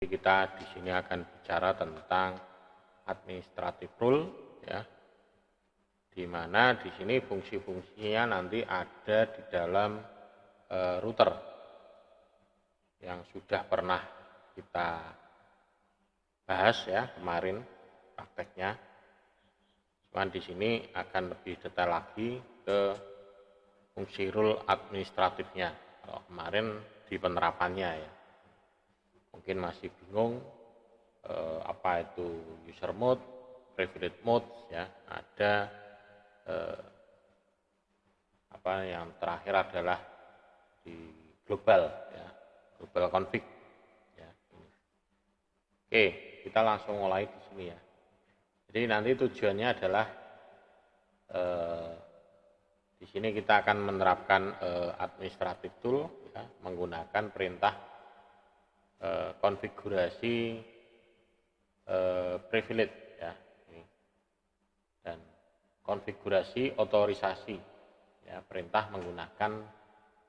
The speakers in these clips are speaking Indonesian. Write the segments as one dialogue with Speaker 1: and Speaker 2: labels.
Speaker 1: Kita di sini akan bicara tentang administrative rule, ya, di mana di sini fungsi-fungsinya nanti ada di dalam router yang sudah pernah kita bahas ya kemarin prakteknya. Cuman di sini akan lebih detail lagi ke fungsi rule administratifnya. Kalau kemarin di penerapannya ya. Mungkin masih bingung apa itu user mode, privilege mode ya. Ada apa yang terakhir adalah di global ya, global config ya. Oke, kita langsung mulai di sini ya. Jadi nanti tujuannya adalah di sini kita akan menerapkan administrative tool ya, menggunakan perintah konfigurasi privilege ya, dan konfigurasi otorisasi ya, perintah menggunakan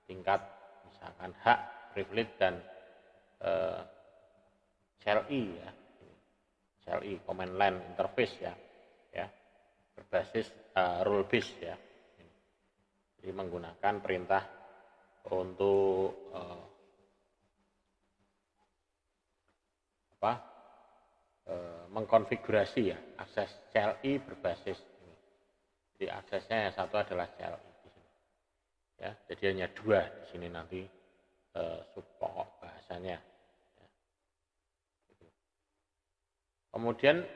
Speaker 1: tingkat misalkan hak, privilege dan CLI ya, CLI command line interface ya, berbasis rule base ya. Jadi menggunakan perintah untuk mengkonfigurasi ya akses CLI berbasis ini. Jadi aksesnya yang satu adalah CLI di sini. Ya, jadi hanya dua di sini nanti subpokok bahasanya. Ya. Kemudian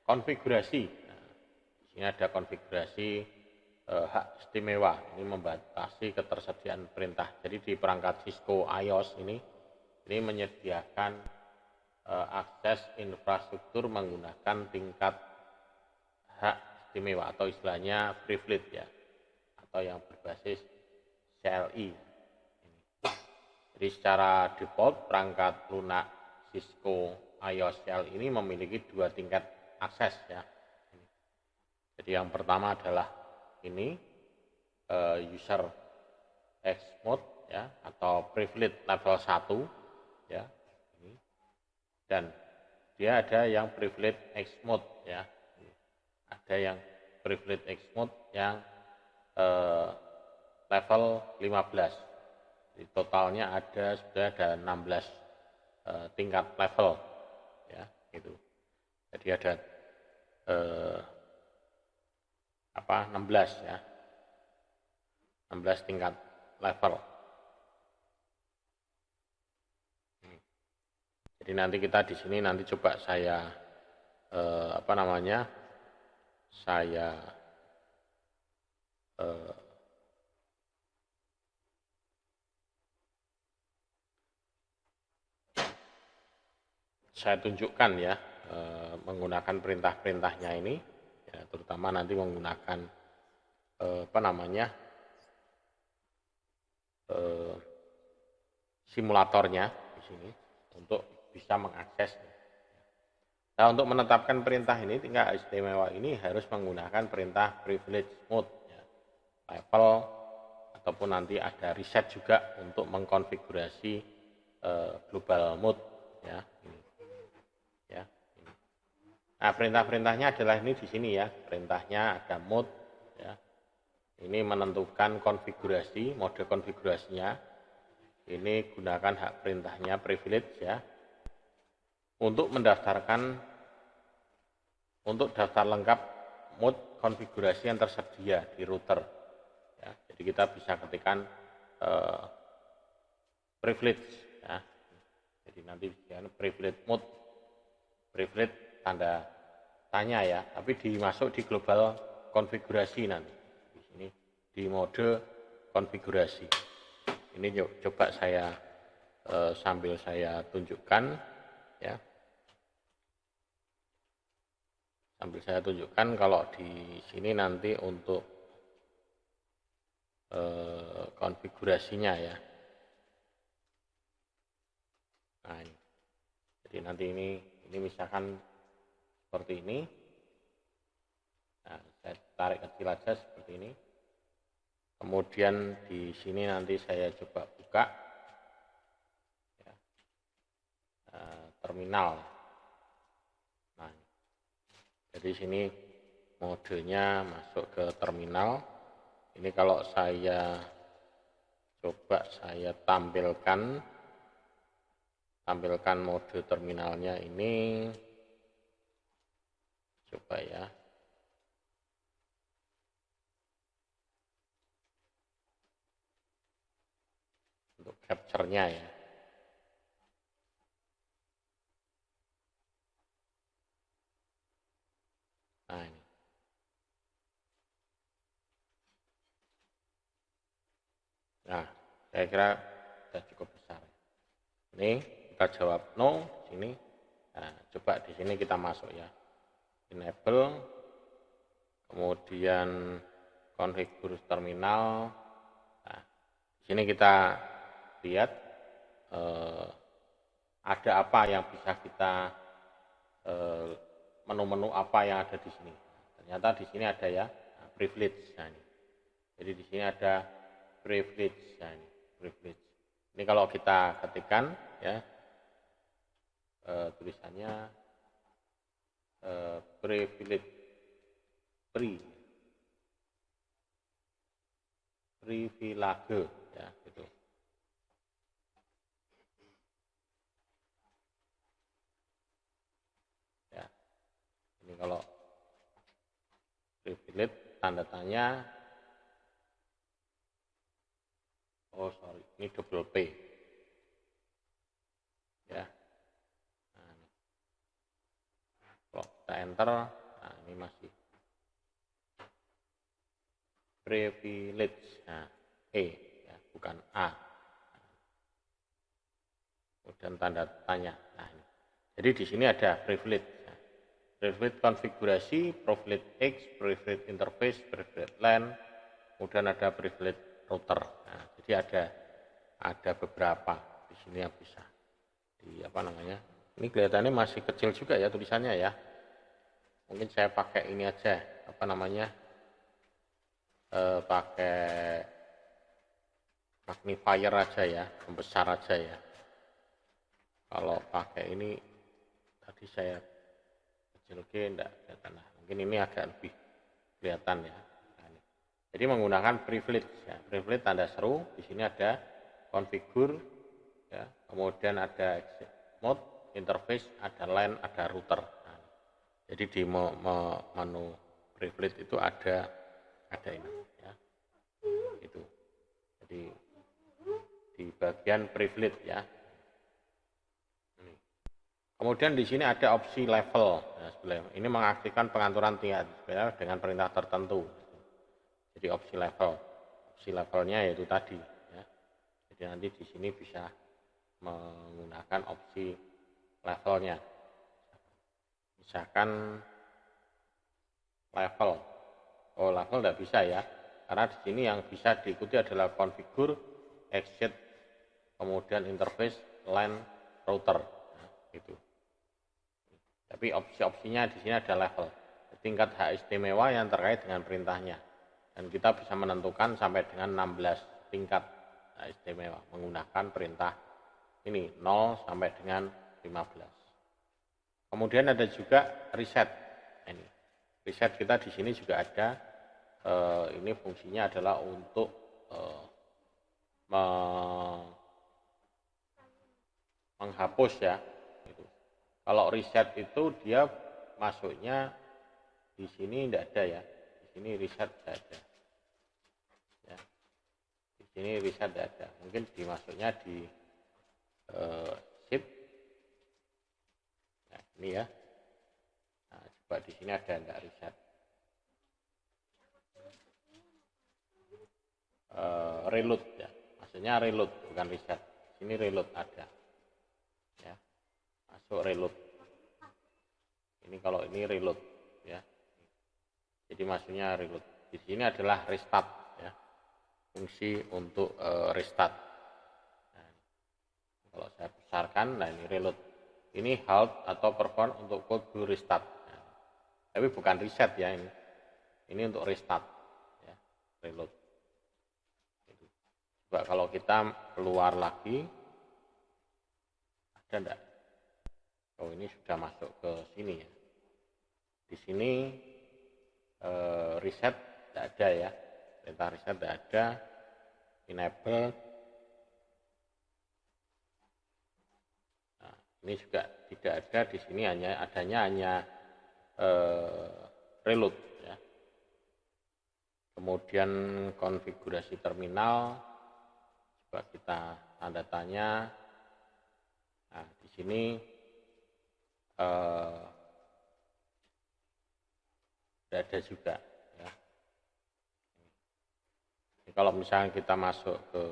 Speaker 1: konfigurasi. Nah, di sini ada konfigurasi hak istimewa. Ini membatasi ketersediaan perintah. Jadi di perangkat Cisco iOS ini menyediakan akses infrastruktur menggunakan tingkat hak istimewa atau istilahnya privilege ya, atau yang berbasis CLI. Jadi secara default perangkat lunak Cisco iOS CLI ini memiliki dua tingkat akses ya. Jadi yang pertama adalah ini user X mode ya, atau privilege level 1 ya. Dan dia ada yang privilege X mode ya, ada yang privilege X mode yang level 15. Jadi totalnya sudah ada 16 tingkat level ya, gitu. Jadi ada 16 ya, 16 tingkat level. Jadi nanti kita di sini nanti coba saya saya tunjukkan ya menggunakan perintah-perintahnya ini ya, terutama nanti menggunakan simulatornya di sini untuk bisa mengakses. Nah, untuk menetapkan perintah ini, tingkat istimewa ini harus menggunakan perintah privilege mode ya, level, ataupun nanti ada reset juga untuk mengkonfigurasi global mode ya. Ini. Ya, ini. Nah, perintah-perintahnya adalah ini di sini ya. Perintahnya ada mode ya. Ini menentukan konfigurasi, mode konfigurasinya. Ini gunakan hak perintahnya privilege ya. Untuk mendaftarkan daftar lengkap mode konfigurasi yang tersedia di router ya. Jadi kita bisa ketikkan privilege ya. Jadi nanti privilege mode, privilege tanda tanya ya, tapi dimasuk di global konfigurasi nanti di sini di mode konfigurasi. Ini coba saya sambil saya tunjukkan ya, sambil saya tunjukkan kalau di sini nanti untuk konfigurasinya ya. Nah, ini. Jadi nanti ini misalkan seperti ini. Nah, saya tarik kecil aja seperti ini. Kemudian di sini nanti saya coba buka. Ya. terminal. Nah, jadi sini modenya masuk ke terminal. Ini kalau saya coba saya tampilkan mode terminalnya ini, coba ya. Untuk capture-nya ya. Nah, ini. Nah, saya kira sudah cukup besar. Ini kita jawab no di sini. Nah, coba di sini kita masuk ya. Enable, kemudian konfigur terminal. Nah, di sini kita lihat ada apa yang bisa kita menu-menu apa yang ada di sini. Ternyata di sini ada ya privilege. Nah, ini. Jadi di sini ada privilege. Nah, ini privilege. Ini kalau kita ketikkan ya tulisannya privilege privilege ya gitu. Ya. Ini kalau privilege tanda tanya, oh sorry, ini double P ya. Nah, kalau kita enter, nah ini masih privilege, nah E ya, bukan A. Kemudian tanda tanya. Nah, ini. Jadi di sini ada privilege. Nah, privilege konfigurasi, privilege X, privilege interface, privilege LAN, kemudian ada privilege router. Nah, jadi ada beberapa di sini yang bisa di apa namanya. Ini kelihatannya masih kecil juga ya tulisannya ya. Mungkin saya pakai ini aja, apa namanya? Pakai magnifier aja ya, membesar aja ya. Kalau pakai ini tadi saya kecilkan enggak kelihatan. Mungkin ini agak lebih kelihatan ya. Nah, ini. Jadi menggunakan privilege ya. Privilege tanda seru, di sini ada konfigur ya, kemudian ada exit mode, interface, ada LAN, ada router. Nah, jadi di menu privilege itu ada ini ya. Itu. Jadi di bagian privilege ya. Kemudian di sini ada opsi level. Nah, ini mengaktifkan pengaturan tingkat dengan perintah tertentu. Jadi opsi level. Opsi levelnya yaitu tadi. Ya. Jadi nanti di sini bisa menggunakan opsi levelnya. Misalkan level. Oh, level tidak bisa ya. Karena di sini yang bisa diikuti adalah konfigur, exit, kemudian interface, LAN, router. Nah, itu. Tapi opsi-opsinya di sini ada level. Tingkat hak istimewa yang terkait dengan perintahnya. Dan kita bisa menentukan sampai dengan 16 tingkat hak istimewa menggunakan perintah ini 0 sampai dengan 15. Kemudian ada juga reset. Ini reset kita di sini juga ada. Ini fungsinya adalah untuk menghapus ya. Kalau reset itu dia masuknya di sini tidak ada ya. Di sini reset tidak ada. Ya. Di sini reset tidak ada. Mungkin dimasuknya di shift. Nah, ini ya. Nah, coba di sini ada enggak reset. Reload ya. Maksudnya reload bukan reset. Di sini reload ada. Ya. Masuk reload. Ini kalau ini reload ya. Jadi maksudnya reload. Di sini adalah restart ya. Fungsi untuk restart. Nah, kalau saya besarkan, nah ini reload. Ini halt atau perform untuk code restart. Nah, tapi bukan reset ya ini. Ini untuk restart ya. Reload. Coba kalau kita keluar lagi, ada enggak? ini sudah masuk ke sini ya. Di sini reset tidak ada ya, perintah reset tidak ada, enable. Nah, ini juga tidak ada, di sini hanya reload ya. Kemudian konfigurasi terminal coba kita tanda tanya. Nah, di sini tidak ada juga ya. Jadi kalau misalnya kita masuk ke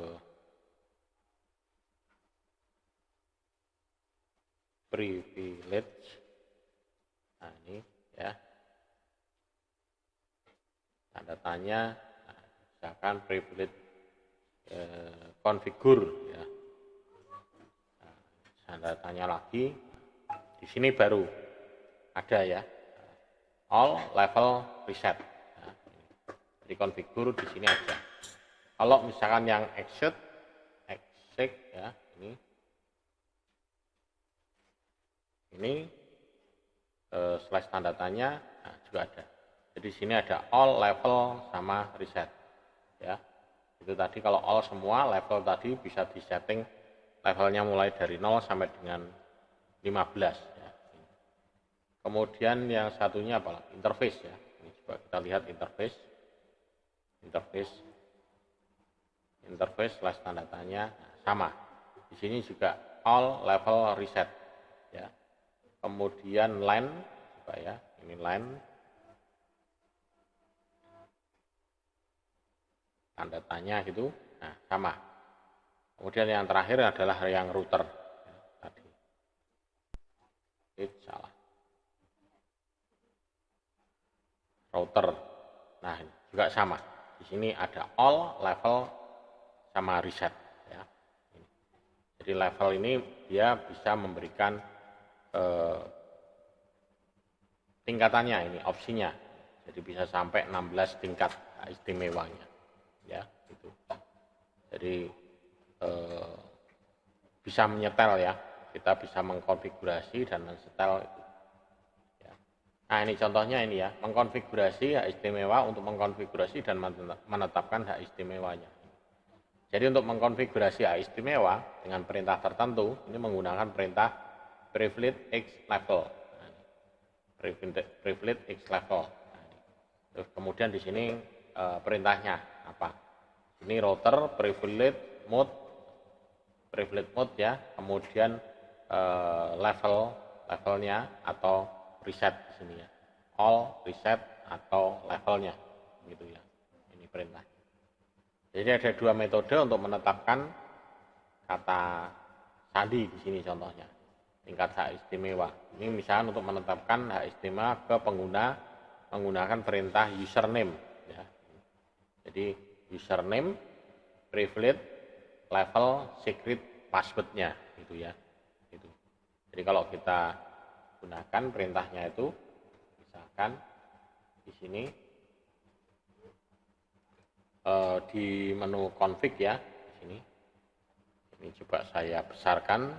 Speaker 1: privilege, nah ini ya, tanda tanya, nah, misalkan privilege configure ya, nah, tanda tanya lagi, di sini baru ada ya, all level reset, nah, jadi configure di sini ada. Kalau misalkan yang exit ya, ini slash tanda tanya, nah, juga ada. Jadi di sini ada all level sama reset ya. Itu tadi kalau all semua level tadi bisa disetting levelnya mulai dari 0 sampai dengan 15 ya. Kemudian yang satunya apa? Interface ya. Ini coba kita lihat interface slash tanda tanya, nah, sama. Di sini juga all level reset ya. Kemudian line coba ya, ini line tanda tanya gitu, nah sama. Kemudian yang terakhir adalah yang router ya, tadi. Itu salah. Router, nah juga sama. Di sini ada all level sama reset ya. Jadi level ini dia bisa memberikan tingkatannya, ini opsinya, jadi bisa sampai 16 tingkat istimewanya ya, gitu. Jadi bisa menyetel ya, kita bisa mengkonfigurasi dan mensetel itu ya. Nah ini contohnya ini ya, mengkonfigurasi hak istimewa untuk mengkonfigurasi dan menetapkan hak istimewanya. Jadi untuk mengkonfigurasi hak istimewa dengan perintah tertentu ini menggunakan perintah privilege X level. Privilege X level. Terus kemudian di sini perintahnya apa? Ini router privilege mode ya. Kemudian levelnya atau reset di sini ya. All reset atau levelnya gitu ya. Ini perintah. Jadi ada dua metode untuk menetapkan kata sandi di sini contohnya. Tingkat hak istimewa. Ini misalnya untuk menetapkan hak istimewa ke pengguna menggunakan perintah username ya. Jadi username, privilege, level, secret, passwordnya gitu ya. Gitu. Jadi kalau kita gunakan perintahnya itu misalkan di sini di menu config ya di sini. Ini coba saya besarkan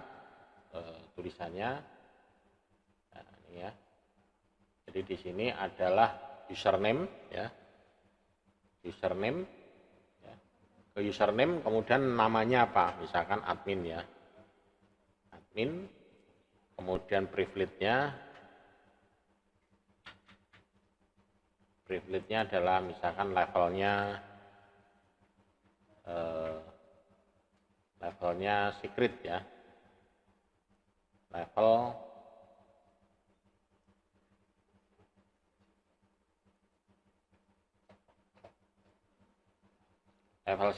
Speaker 1: tulisannya. Nah, ini ya. Jadi di sini adalah username ya. Username ya. Ke username kemudian namanya apa? Misalkan admin ya. Admin. Kemudian privilege-nya adalah misalkan levelnya secret ya. Level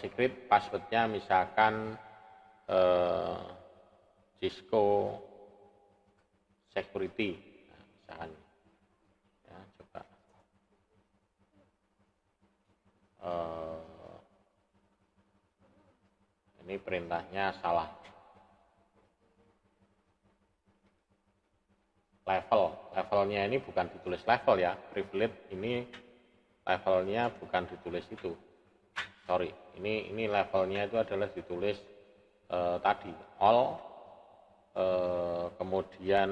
Speaker 1: secret, passwordnya misalkan Cisco security, nah, misalkan ya, coba ini perintahnya salah. Levelnya ini bukan ditulis level ya, privilege ini levelnya bukan ditulis itu, sorry, ini levelnya itu adalah ditulis tadi all kemudian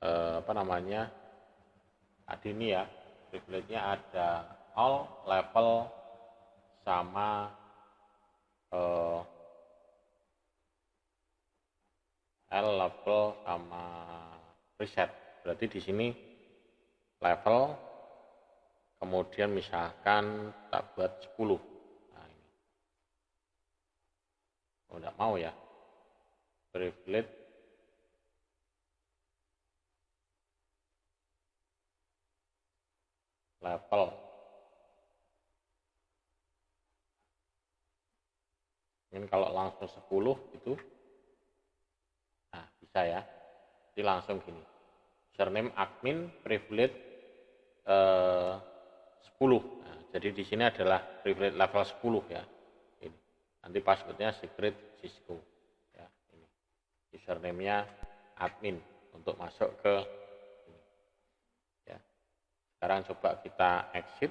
Speaker 1: apa namanya, tadi ini ya, privilege-nya ada all, level, sama L, level, sama preset. Berarti di sini level, kemudian misalkan tak buat 10. Nah ini, oh enggak mau ya, privilege level. Ini kalau langsung 10 itu, nah bisa ya, jadi langsung gini, username admin privilege 10. Nah, jadi di sini adalah privilege level 10 ya. Ini. Nanti passwordnya secret Cisco. Ya, ini. Username-nya admin untuk masuk ke ini. Ya. Sekarang coba kita exit.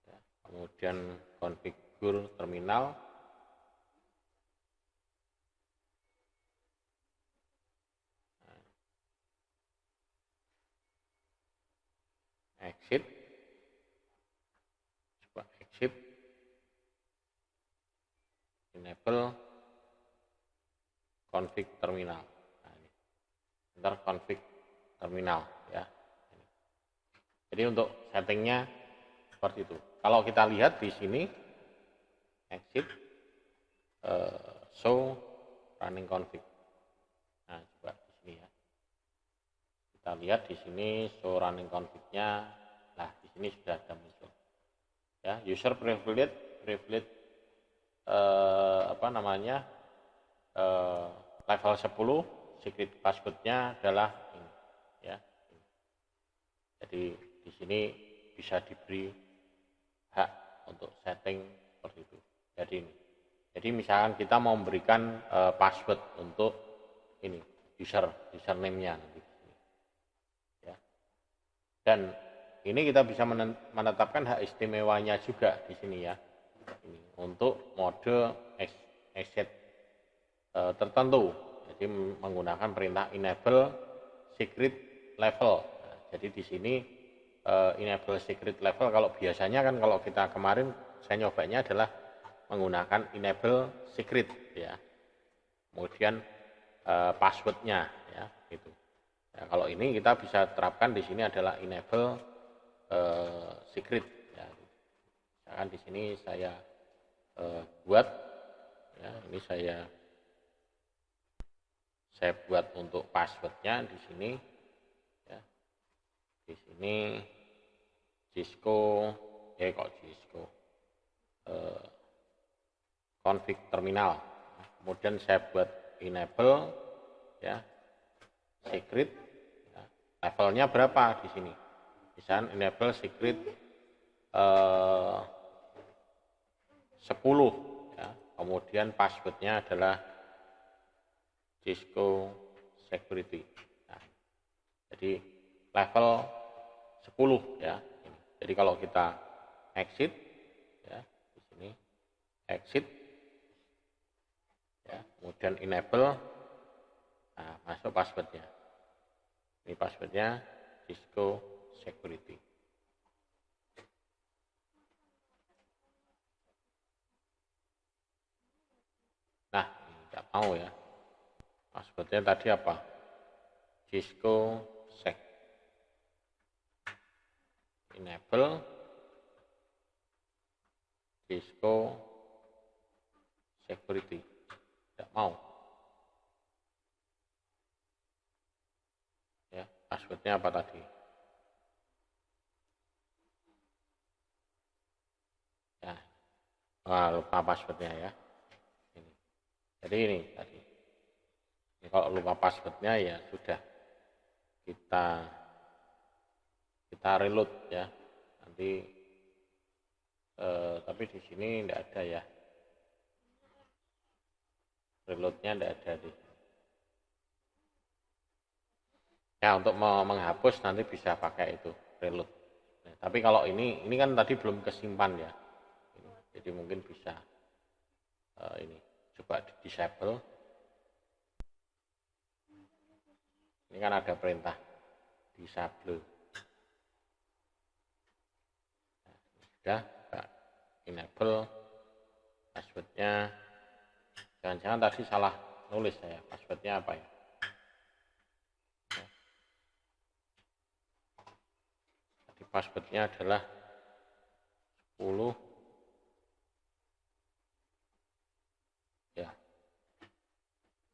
Speaker 1: Ya, kemudian konfigur terminal. Exit, coba exit, enable config terminal. Nah, ini. Ntar config terminal ya. Jadi untuk settingnya seperti itu. Kalau kita lihat di sini exit, show running config. Nah coba di sini ya. Kita lihat di sini show running config-nya. Nah, di sini sudah ada muncul. Ya, user privilege apa namanya? Level 10, secret password-nya adalah ini, ya. Jadi di sini bisa diberi hak untuk setting seperti itu. Jadi misalkan kita mau memberikan password untuk ini username-nya nanti. Dan ini kita bisa menetapkan hak istimewanya juga di sini ya. Ini untuk mode exit tertentu. Jadi menggunakan perintah enable secret level. Nah, jadi di sini enable secret level, kalau biasanya kan kalau kita kemarin saya nyobanya adalah menggunakan enable secret ya. Kemudian passwordnya ya gitu. Ya, kalau ini kita bisa terapkan di sini adalah enable secret. Ya. Misalkan di sini saya buat, ya, ini saya buat untuk passwordnya di sini. Ya. Di sini Cisco, Cisco config terminal. Kemudian saya buat enable, ya, secret. Levelnya berapa di sini? Misalnya enable secret 10 ya. Kemudian passwordnya adalah Cisco security. Nah, jadi level 10 ya. Jadi kalau kita exit ya, di sini exit ya, kemudian enable, nah, masuk passwordnya. Ini passwordnya Cisco security. Nah, tidak mau ya. Passwordnya tadi apa? Cisco sec. Enable Cisco security. Tidak mau. Ya, passwordnya apa tadi? Ya, lupa passwordnya ya. Ini. Jadi ini tadi. Ini kalau lupa passwordnya ya sudah, kita reload ya. Nanti tapi di sini tidak ada ya. Reloadnya tidak ada di. Ya, untuk menghapus nanti bisa pakai itu reload. Nah, tapi kalau ini kan tadi belum kesimpan ya. Jadi mungkin bisa ini. coba di disable. Ini kan ada perintah disable. Sudah, enable passwordnya. Jangan-jangan tadi salah nulis saya, passwordnya apa ya? Tadi passwordnya adalah 10 ya,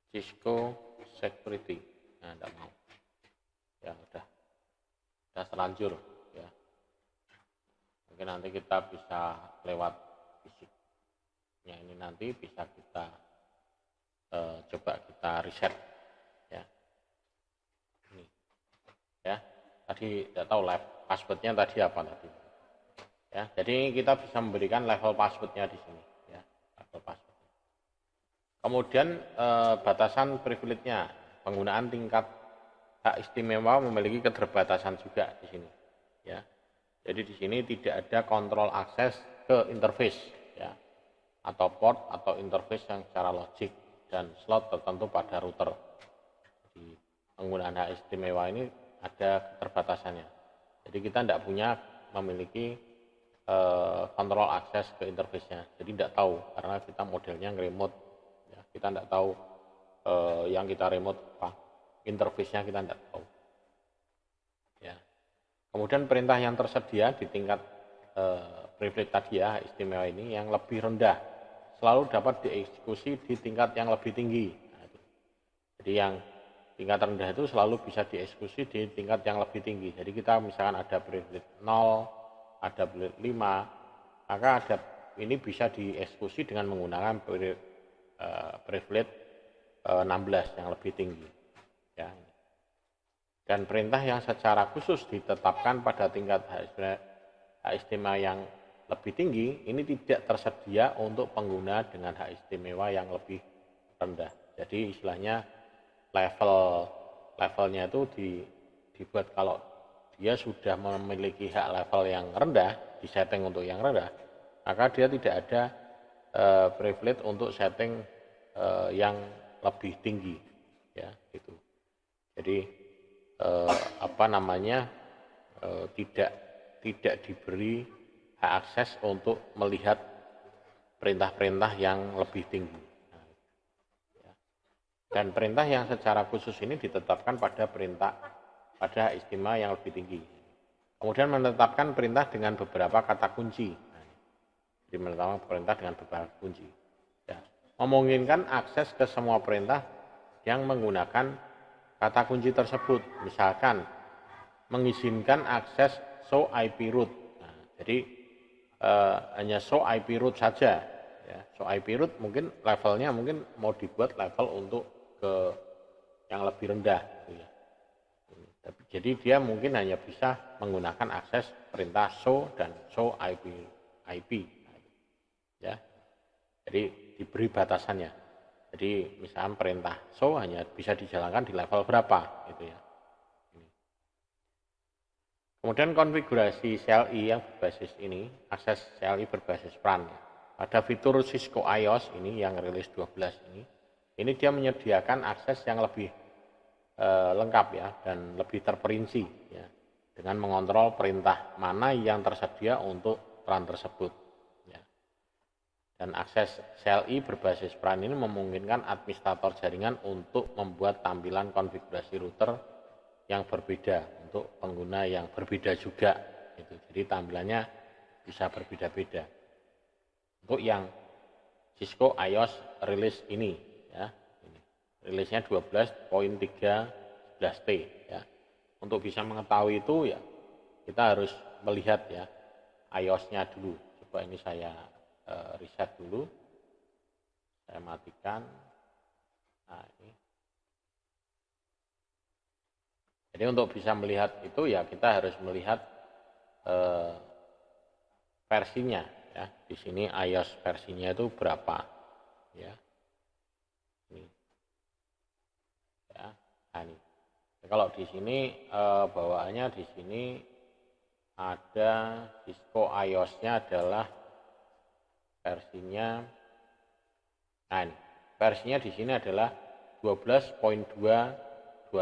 Speaker 1: Cisco Security. Nah, enggak mau. Ya udah terlanjur ya. Mungkin nanti kita bisa lewat fisiknya ini, nanti bisa kita coba kita reset ya. Ini ya, tadi tidak tahu passwordnya tadi apa tadi ya. Jadi kita bisa memberikan level passwordnya di sini ya, level password. Kemudian batasan privilege-nya, penggunaan tingkat hak istimewa memiliki keterbatasan juga di sini ya. Jadi di sini tidak ada kontrol akses ke interface ya, atau port atau interface yang secara logik dan slot tertentu pada router. Jadi penggunaan hak istimewa ini ada keterbatasannya. Jadi kita tidak memiliki kontrol akses ke interface-nya. Jadi tidak tahu karena kita modelnya remote. Ya, kita tidak tahu yang kita remote apa, interface-nya kita tidak tahu. Ya. Kemudian perintah yang tersedia di tingkat privilege tadi ya, istimewa ini yang lebih rendah selalu dapat dieksekusi di tingkat yang lebih tinggi. Nah, jadi yang tingkat rendah itu selalu bisa dieksekusi di tingkat yang lebih tinggi. Jadi kita misalkan ada privilege 0, ada privilege 5, maka ada ini bisa dieksekusi dengan menggunakan privilege 16 yang lebih tinggi. Ya. Dan perintah yang secara khusus ditetapkan pada tingkat hak istimewa yang lebih tinggi ini tidak tersedia untuk pengguna dengan hak istimewa yang lebih rendah. Jadi istilahnya levelnya itu dibuat kalau dia sudah memiliki hak level yang rendah, disetting untuk yang rendah, maka dia tidak ada privilege untuk setting yang lebih tinggi ya gitu. Jadi tidak diberi hak akses untuk melihat perintah-perintah yang lebih tinggi. Dan perintah yang secara khusus ini ditetapkan pada hak istimewa yang lebih tinggi. Kemudian menetapkan perintah dengan beberapa kata kunci. Jadi menetapkan perintah dengan beberapa kunci. Ya. Memungkinkan akses ke semua perintah yang menggunakan kata kunci tersebut. Misalkan mengizinkan akses show IP root. Nah, jadi hanya show IP root saja. Ya. Show IP root mungkin levelnya mau dibuat level untuk ke yang lebih rendah. Gitu ya. Jadi dia mungkin hanya bisa menggunakan akses perintah show dan show IP. Ya. Jadi diberi batasannya. Jadi misalnya perintah show hanya bisa dijalankan di level berapa gitu ya. Kemudian konfigurasi CLI yang berbasis ini, akses CLI berbasis peran. Pada fitur Cisco iOS ini yang rilis 12 ini dia menyediakan akses yang lebih lengkap ya dan lebih terperinci ya, dengan mengontrol perintah mana yang tersedia untuk peran tersebut. Ya. Dan akses CLI berbasis peran ini memungkinkan administrator jaringan untuk membuat tampilan konfigurasi router yang berbeda untuk pengguna yang berbeda juga gitu. Jadi tampilannya bisa berbeda-beda untuk yang Cisco iOS rilis ini ya, ini rilisnya 12.3.11t ya. Untuk bisa mengetahui itu ya kita harus melihat ya iOS-nya dulu. Coba ini saya reset dulu, saya matikan. Nah ini. Jadi untuk bisa melihat itu ya kita harus melihat versinya ya. Di sini iOS versinya itu berapa ya. Ini. Ya, nah ini. Kalau di sini bawaannya di sini ada Cisco iOS-nya adalah versinya nah ini versinya di sini adalah 12.228.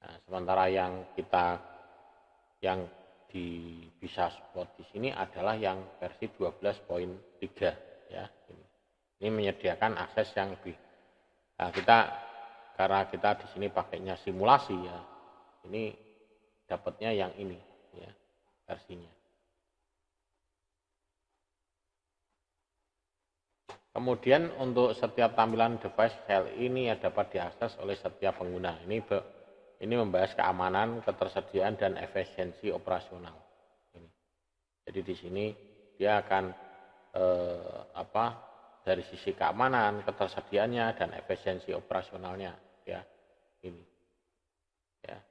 Speaker 1: Nah, sementara yang bisa support di sini adalah yang versi 12.3 ya. Ini menyediakan akses yang lebih. Nah, karena kita di sini pakainya simulasi ya. Ini dapatnya yang ini ya versinya. Kemudian untuk setiap tampilan device CLI ini ya dapat diakses oleh setiap pengguna. Ini membahas keamanan, ketersediaan dan efisiensi operasional. Jadi di sini dia akan dari sisi keamanan, ketersediaannya dan efisiensi operasionalnya ya. Ini. Ya.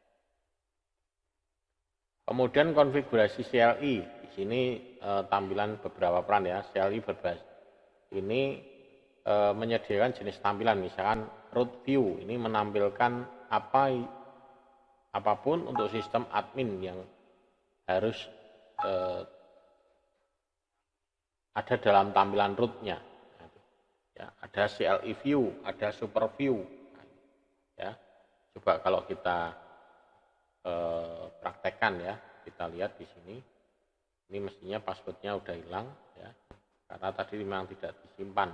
Speaker 1: Kemudian konfigurasi CLI. Di sini tampilan beberapa peran ya. CLI berbasis ini menyediakan jenis tampilan, misalkan root view ini menampilkan apapun untuk sistem admin yang harus ada dalam tampilan rootnya. Ya, ada CLI view, ada super view. Ya, coba kalau kita praktekkan ya, kita lihat di sini. Ini mestinya passwordnya udah hilang ya. Karena tadi memang tidak disimpan.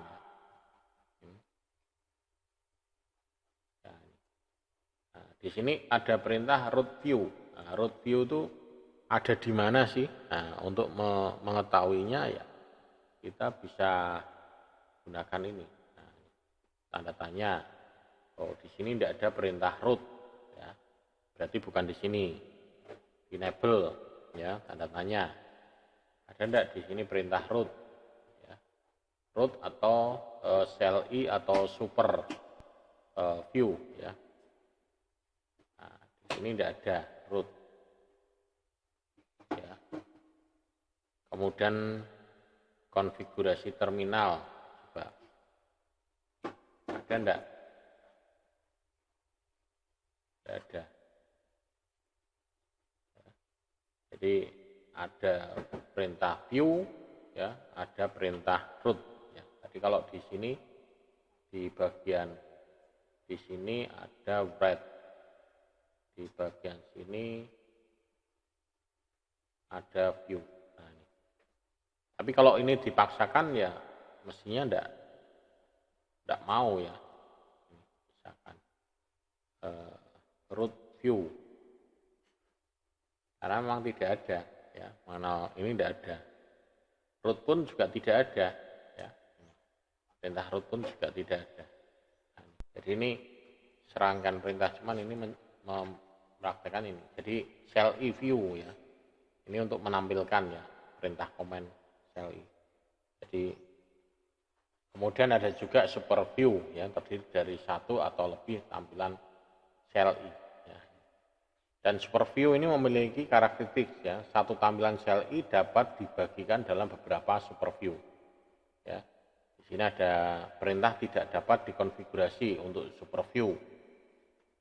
Speaker 1: Nah, di sini ada perintah root view. Nah, root view itu ada di mana sih? Nah, untuk mengetahuinya ya kita bisa gunakan ini. Nah, tanda tanya. Oh, di sini tidak ada perintah root. Ya. Berarti bukan di sini. Enable, ya, tanda tanya. Ada tidak di sini perintah root? Root atau CLI atau super view ya. Nah, di sini tidak ada root. Ya. Kemudian konfigurasi terminal, coba ada enggak? Tidak ada. Jadi ada perintah view, ya, ada perintah root. Jadi kalau di sini di bagian di sini ada write, di bagian sini ada view. Nah, ini. Tapi kalau ini dipaksakan ya mestinya enggak mau ya. Misalkan root view, karena memang tidak ada ya. Mana ini tidak ada. Root pun juga tidak ada. Perintah root pun juga tidak ada. Nah, jadi ini serangkaian perintah, cuman ini mempraktekkan ini. Jadi CLI view ya, ini untuk menampilkan ya perintah komen CLI. Jadi kemudian ada juga super view ya, terdiri dari satu atau lebih tampilan CLI. Ya. Dan super view ini memiliki karakteristik ya, satu tampilan CLI dapat dibagikan dalam beberapa super view. Ya. Di sini ada perintah tidak dapat dikonfigurasi untuk super view.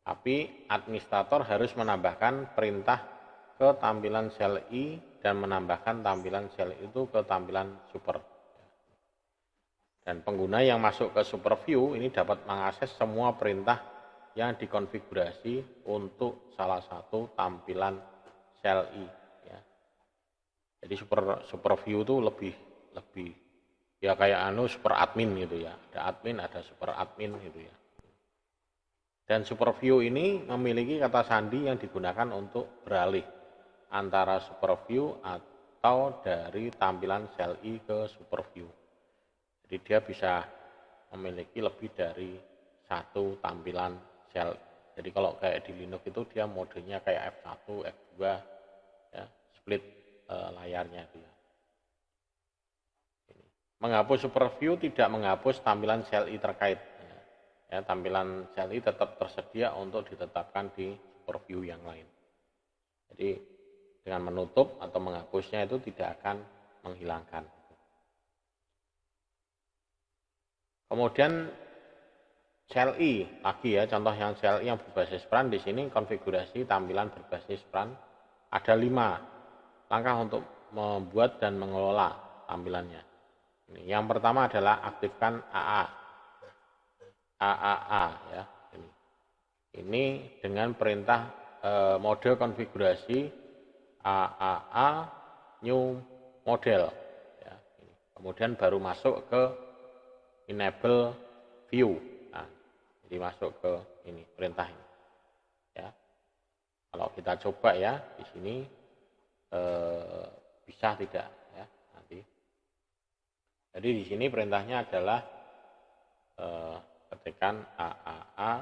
Speaker 1: Tapi administrator harus menambahkan perintah ke tampilan CLI dan menambahkan tampilan CLI itu ke tampilan super. Dan pengguna yang masuk ke super view ini dapat mengakses semua perintah yang dikonfigurasi untuk salah satu tampilan CLI. Ya. Jadi super view itu lebih ya kayak super admin gitu ya. Ada admin, ada super admin gitu ya. Dan super view ini memiliki kata sandi yang digunakan untuk beralih antara super view atau dari tampilan CLI ke super view. Jadi dia bisa memiliki lebih dari satu tampilan CLI. Jadi kalau kayak di Linux itu dia modenya kayak F1, F2 ya, split layarnya itu ya. Menghapus super view tidak menghapus tampilan CLI terkait. Ya, tampilan CLI tetap tersedia untuk ditetapkan di super view yang lain. Jadi dengan menutup atau menghapusnya itu tidak akan menghilangkan. Kemudian CLI lagi ya, contoh yang CLI yang berbasis peran di sini konfigurasi tampilan berbasis peran ada 5 langkah untuk membuat dan mengelola tampilannya. Yang pertama adalah aktifkan AAA ya. Ini dengan perintah mode konfigurasi AAA new model ya. Kemudian baru masuk ke enable view. Nah, jadi masuk ke ini perintah ini ya. Kalau kita coba ya di sini bisa tidak ya nanti. Jadi di sini perintahnya adalah ketikkan AAA.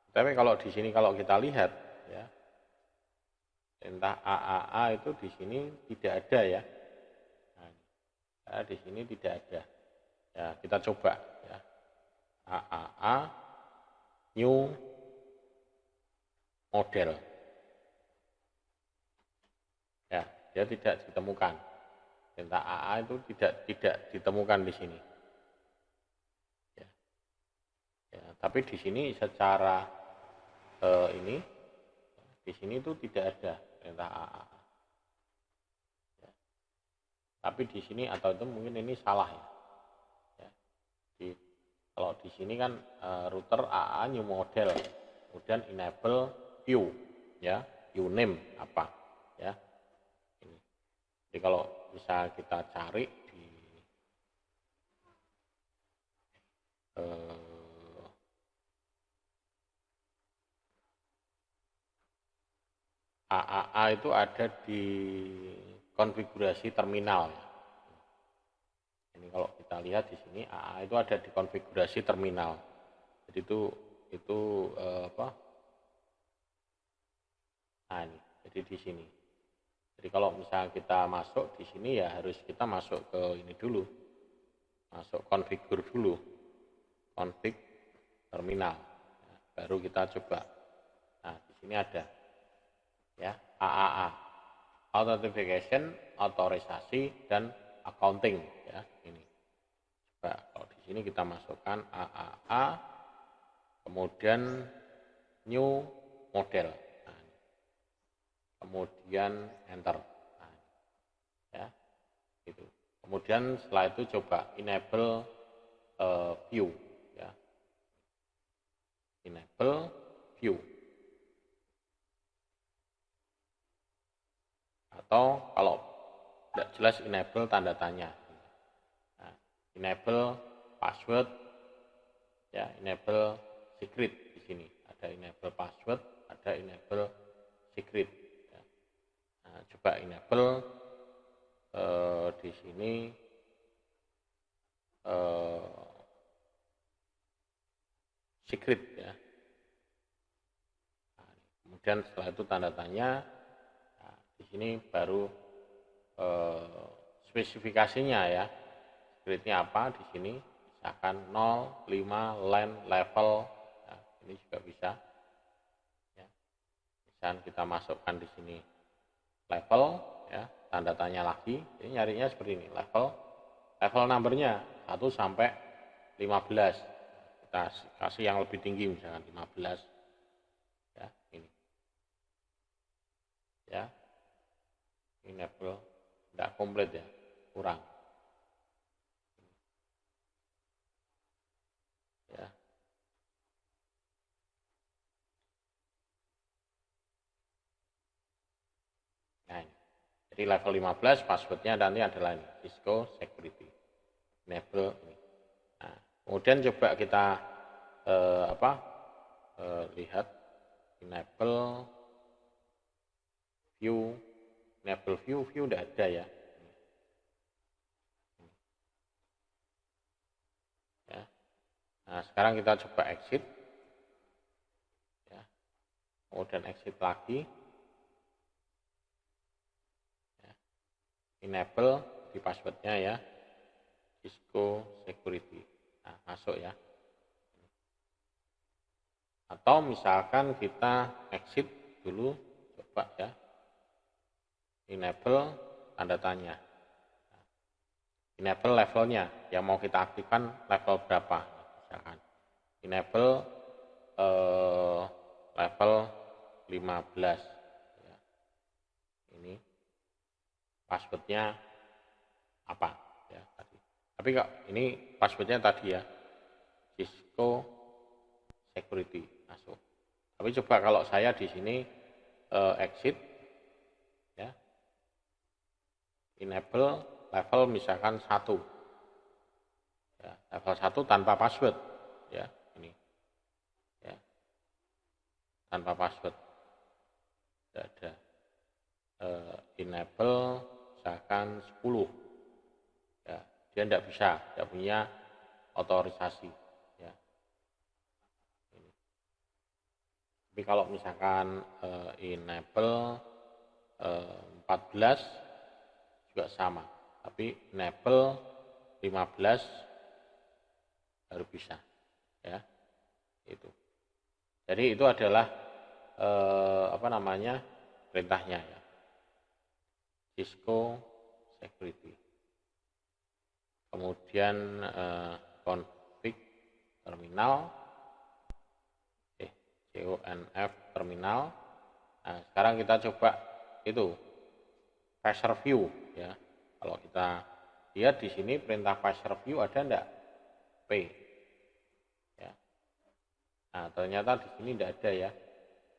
Speaker 1: Tapi kalau di sini kalau kita lihat ya, perintah AAA itu di sini tidak ada ya. Nah, di sini tidak ada. Ya, kita coba ya. AAA new model. Ya, dia tidak ditemukan. Perintah AA itu tidak ditemukan di sini. Ya. Ya, tapi di sini secara di sini itu tidak ada perintah AA. Ya. Tapi di sini atau itu mungkin ini salah ya. Ya. Kalau di sini kan router AA new model, kemudian enable view, ya view name apa, ya. Ini. Jadi kalau bisa kita cari di AAA itu ada di konfigurasi terminal. Ini kalau kita lihat di sini AA itu ada di konfigurasi terminal. Jadi itu apa? Nah ini, jadi di sini. Jadi kalau misalnya kita masuk di sini ya harus kita masuk ke ini dulu, masuk konfigur dulu, config terminal. Nah, baru kita coba. Nah di sini ada ya AAA, authentication, otorisasi dan accounting ya ini. Coba kalau di sini kita masukkan AAA, kemudian new model, nah, kemudian enter, nah, ya itu. Kemudian setelah itu coba enable view, ya enable view. Atau kalau tidak jelas enable tanda tanya. Nah, enable password, ya enable secret di sini. Ada enable password, ada enable secret. Ya. Nah, coba enable di sini secret ya. Nah, kemudian setelah itu tanda tanya. Di sini baru spesifikasinya ya, secretnya apa di sini, misalkan 0, 5, LAN, level, nah, ini juga bisa. Ya. Misalkan kita masukkan di sini level, ya tanda tanya lagi, ini nyarinya seperti ini, level numbernya 1 sampai 15, kita kasih yang lebih tinggi misalkan 15, ya ini, ya. Enable tidak komplit ya, kurang ya. Nah, ini. Jadi level 15 passwordnya nanti adalah ini, Cisco Security enable ini. Nah, kemudian coba kita lihat enable view udah ada ya. Ya. Nah, sekarang kita coba exit. Ya. Kemudian exit lagi. Ya. Enable di passwordnya ya. Cisco Security. Nah, masuk ya. Atau misalkan kita exit dulu, coba ya. Enable tanda tanya. Enable levelnya yang mau kita aktifkan level berapa, misalkan enable level 15 ya. Ini passwordnya apa ya tadi. Tapi kok ini passwordnya tadi ya, Cisco Security masuk. Tapi coba kalau saya di sini exit, ya, enable level misalkan 1, ya, level 1 tanpa password, ya, ini, ya, tanpa password, tidak ada. Enable misalkan 10, ya, dia tidak bisa, tidak punya otorisasi, ya. Ini. Tapi kalau misalkan enable 14 juga sama, tapi enable 15 baru bisa, ya, itu. Jadi itu adalah perintahnya, ya, Cisco Security. Kemudian config terminal, conf terminal. Nah, sekarang kita coba itu parser view, ya. Kalau kita lihat di sini perintah parser view ada enggak? P, ya. Nah, ternyata di sini tidak ada, ya,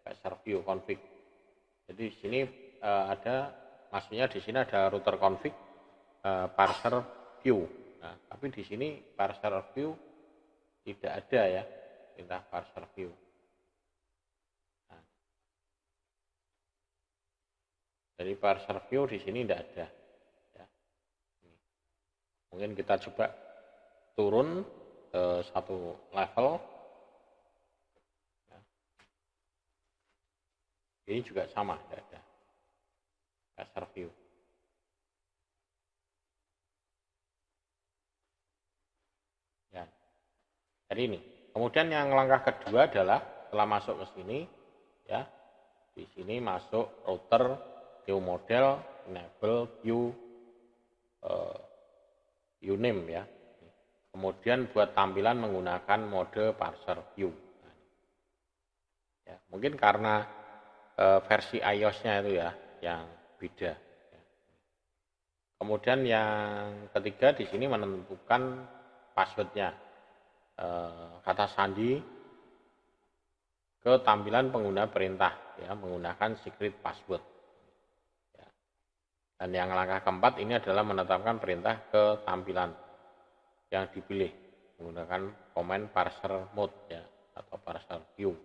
Speaker 1: parser view config. Jadi di sini ada, maksudnya di sini ada router config parser view. Nah, tapi di sini parser view tidak ada, ya, perintah parser view. Nah, jadi parser view di sini tidak ada, ya. Mungkin kita coba turun ke satu level. Ya. Ini juga sama, tidak ada parser view. Ya. Jadi ini. Kemudian yang langkah kedua adalah setelah masuk ke sini, ya, di sini masuk router, view model, enable view uname, ya. Kemudian buat tampilan menggunakan mode parser view. Ya, mungkin karena versi iOS-nya itu, ya, yang beda. Ya. Kemudian yang ketiga di sini menentukan passwordnya, kata sandi ke tampilan pengguna perintah, ya, menggunakan secret password. Ya. Dan yang langkah keempat ini adalah menetapkan perintah ke tampilan yang dipilih menggunakan command parser mode, ya, atau parser view.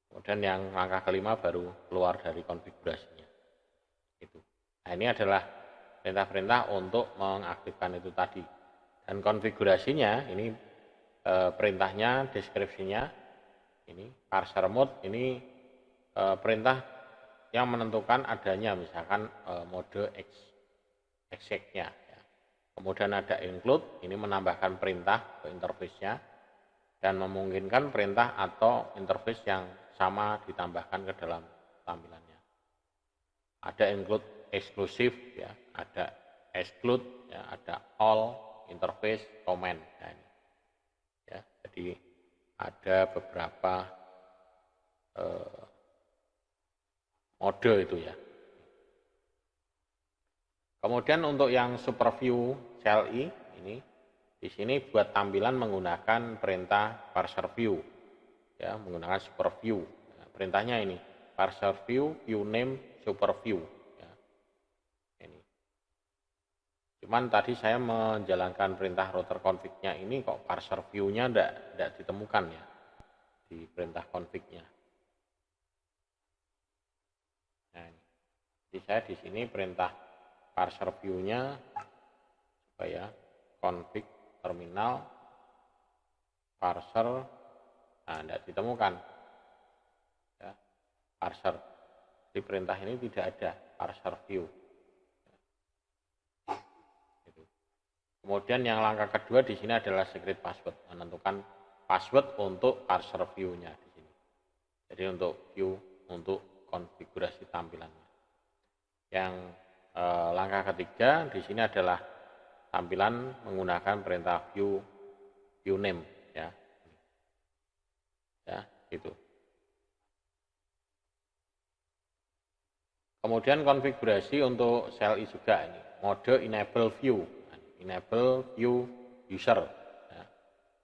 Speaker 1: Kemudian yang langkah kelima baru keluar dari konfigurasinya. Itu. Nah, ini adalah perintah-perintah untuk mengaktifkan itu tadi. Dan konfigurasinya ini perintahnya, deskripsinya, ini parser mode, ini perintah yang menentukan adanya misalkan mode exec-nya. Ya. Kemudian ada include, ini menambahkan perintah ke interface-nya dan memungkinkan perintah atau interface yang sama ditambahkan ke dalam tampilannya. Ada include eksklusif, ya, ada exclude, ya, ada all, interface, command. Nah, ini. Ya, jadi ada beberapa mode itu, ya. Kemudian untuk yang superview CLI ini, di sini buat tampilan menggunakan perintah parser view, ya, menggunakan superview. Nah, perintahnya ini parser view uname superview. Ya. Ini. Cuman tadi saya menjalankan perintah router config-nya ini kok parser view-nya tidak ditemukan, ya, di perintah config-nya. Nah, ini. Jadi saya di sini perintah parser view-nya supaya config terminal parser, nah, tidak ditemukan, ya, parser. Di perintah ini tidak ada parser view. Gitu. Kemudian yang langkah kedua di sini adalah secret password, menentukan password untuk parser view-nya di sini. Jadi untuk view, untuk konfigurasi tampilannya. Yang langkah ketiga di sini adalah tampilan menggunakan perintah view name, ya. Ya, itu. Kemudian konfigurasi untuk CLI juga ini, mode enable view. Nah, enable view user. Ya.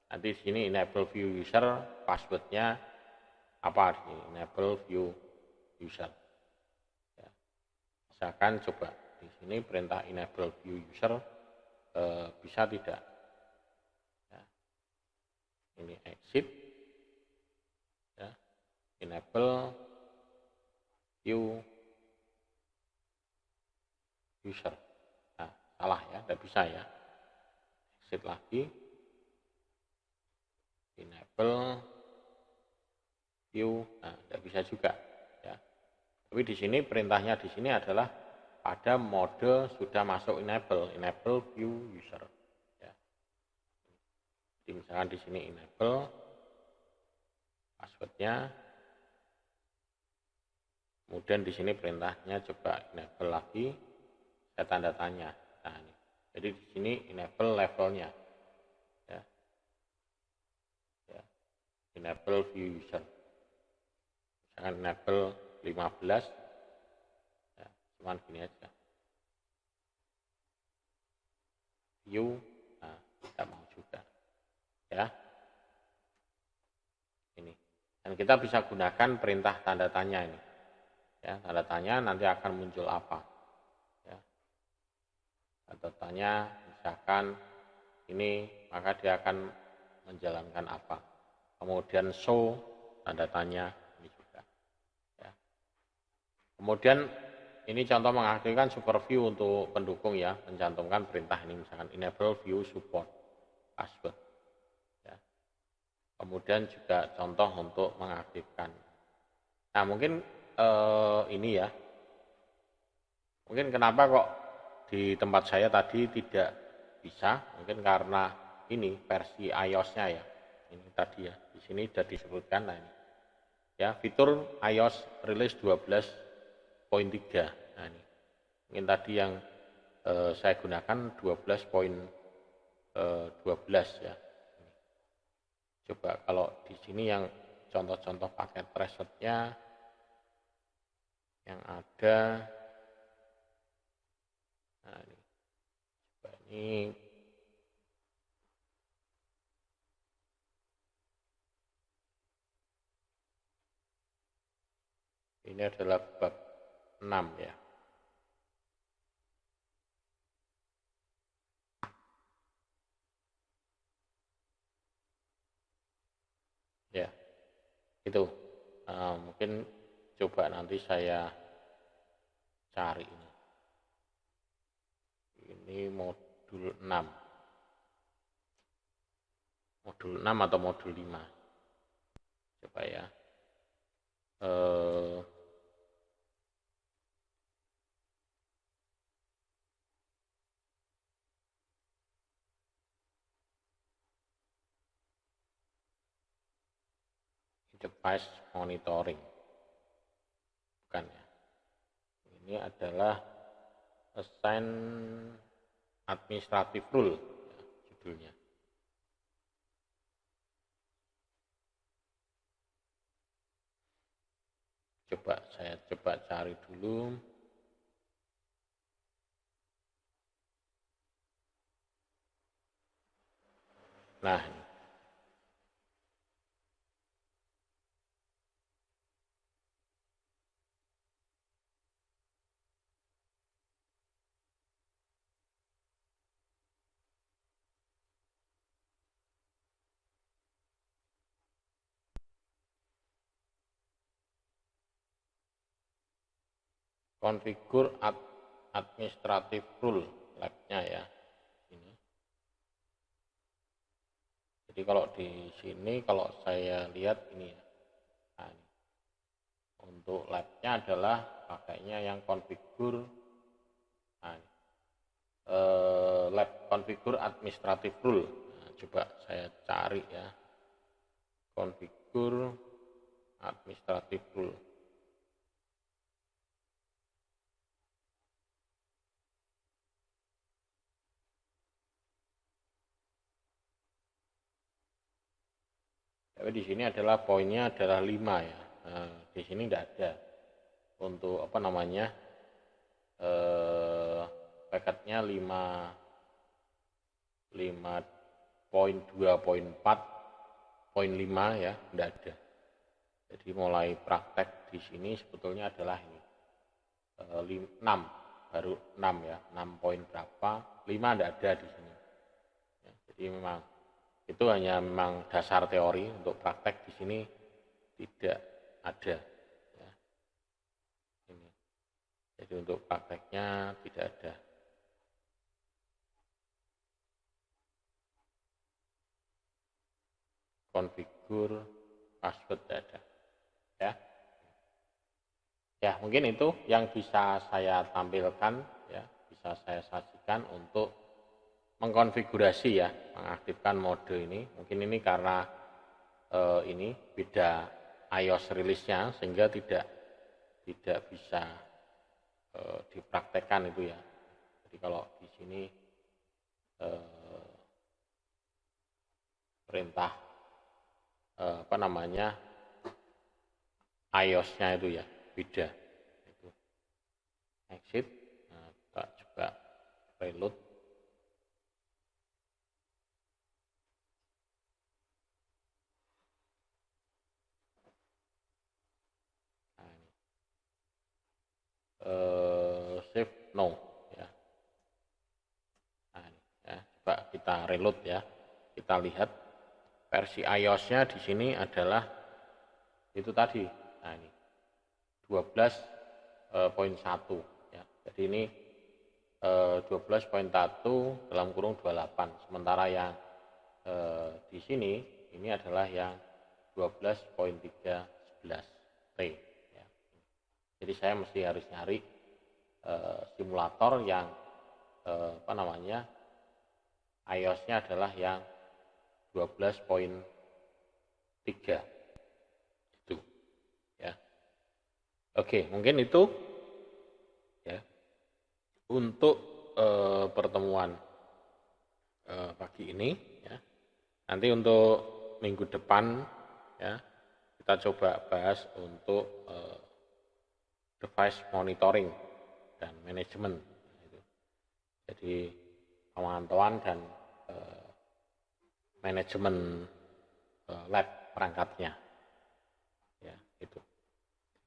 Speaker 1: Nanti di sini enable view user, passwordnya apa? Enable view user. Ya. Misalkan coba di sini perintah enable view user bisa tidak? Ya. Ini exit, ya. Enable view user. Nah, salah ya, tidak bisa ya. Exit lagi, enable view, nah tidak bisa juga ya. Tapi di sini perintahnya di sini adalah pada mode sudah masuk enable view user. Ya. Jadi misalkan di sini enable, passwordnya, kemudian di sini perintahnya coba enable lagi, saya tanda tanya. Nah, ini. Jadi di sini enable levelnya, ya. Ya. Enable view user. Misalkan enable 15, ya, cuman gini aja. View, nah, tidak mau juga, ya. Ini. Dan kita bisa gunakan perintah tanda tanya ini. Ya, tanda tanya nanti akan muncul apa? Ya. Tanda tanya misalkan ini, maka dia akan menjalankan apa? Kemudian show tanda tanya ini juga. Ya. Kemudian ini contoh mengaktifkan super view untuk pendukung ya, mencantumkan perintah ini misalkan enable view support password. Ya. Kemudian juga contoh untuk mengaktifkan. Nah mungkin ini ya, mungkin kenapa kok di tempat saya tadi tidak bisa, mungkin karena ini versi iOS-nya ya, ini tadi ya, di sini sudah disebutkan. Nah ini ya, fitur iOS rilis 12.3. Nah ini mungkin tadi yang saya gunakan 12.12 ya. Coba kalau di sini yang contoh-contoh paket presetnya yang ada, nah ini, coba ini adalah bab 6 ya. Ya, itu mungkin coba nanti saya cari ini. Ini modul 6. Modul 6 atau modul 5. Coba ya. Device monitoring. Bukan ya. Ini adalah assign administrative rule ya, judulnya. Saya coba cari dulu. Nah, konfigur administrative rule lab-nya ya. Ini. Jadi kalau di sini kalau saya lihat ini ya. Nah, ini. Untuk lab-nya adalah pakainya yang konfigur. Nah, ini. Lab konfigur administrative rule. Nah, coba saya cari ya. Konfigur administrative rule. Tapi di sini adalah poinnya adalah 5 ya. Nah, di sini tidak ada untuk apa namanya paketnya 5 5.2.4.5 ya, enggak ada. Jadi mulai praktek di sini sebetulnya adalah ini 6, baru 6 ya, 6 poin berapa, 5 enggak ada di sini. Ya, jadi memang itu hanya memang dasar teori, untuk praktek di sini tidak ada. Ya. Ini. Jadi untuk prakteknya tidak ada. Konfigur password ada. Ya. Ya, mungkin itu yang bisa saya tampilkan ya, bisa saya sajikan untuk mengkonfigurasi ya, mengaktifkan mode ini. Mungkin ini karena ini beda iOS rilisnya sehingga tidak bisa dipraktekkan itu ya. Jadi kalau di sini perintah iOS-nya itu ya beda. Itu exit. Nah, kita coba reload. Save no ya. Nah, ini, ya. Coba kita reload ya. Kita lihat versi iOS-nya di sini adalah itu tadi. Nah, ini 12.1 ya. Jadi ini 12.1 dalam kurung 28. Sementara yang di sini ini adalah yang 12.311T ya. Jadi saya mesti harus nyari simulator yang iOS-nya adalah yang 12.3 itu ya. Oke, mungkin itu ya untuk pertemuan pagi ini ya. Nanti untuk minggu depan ya kita coba bahas untuk device monitoring dan manajemen. Jadi pemantauan dan manajemen lab perangkatnya.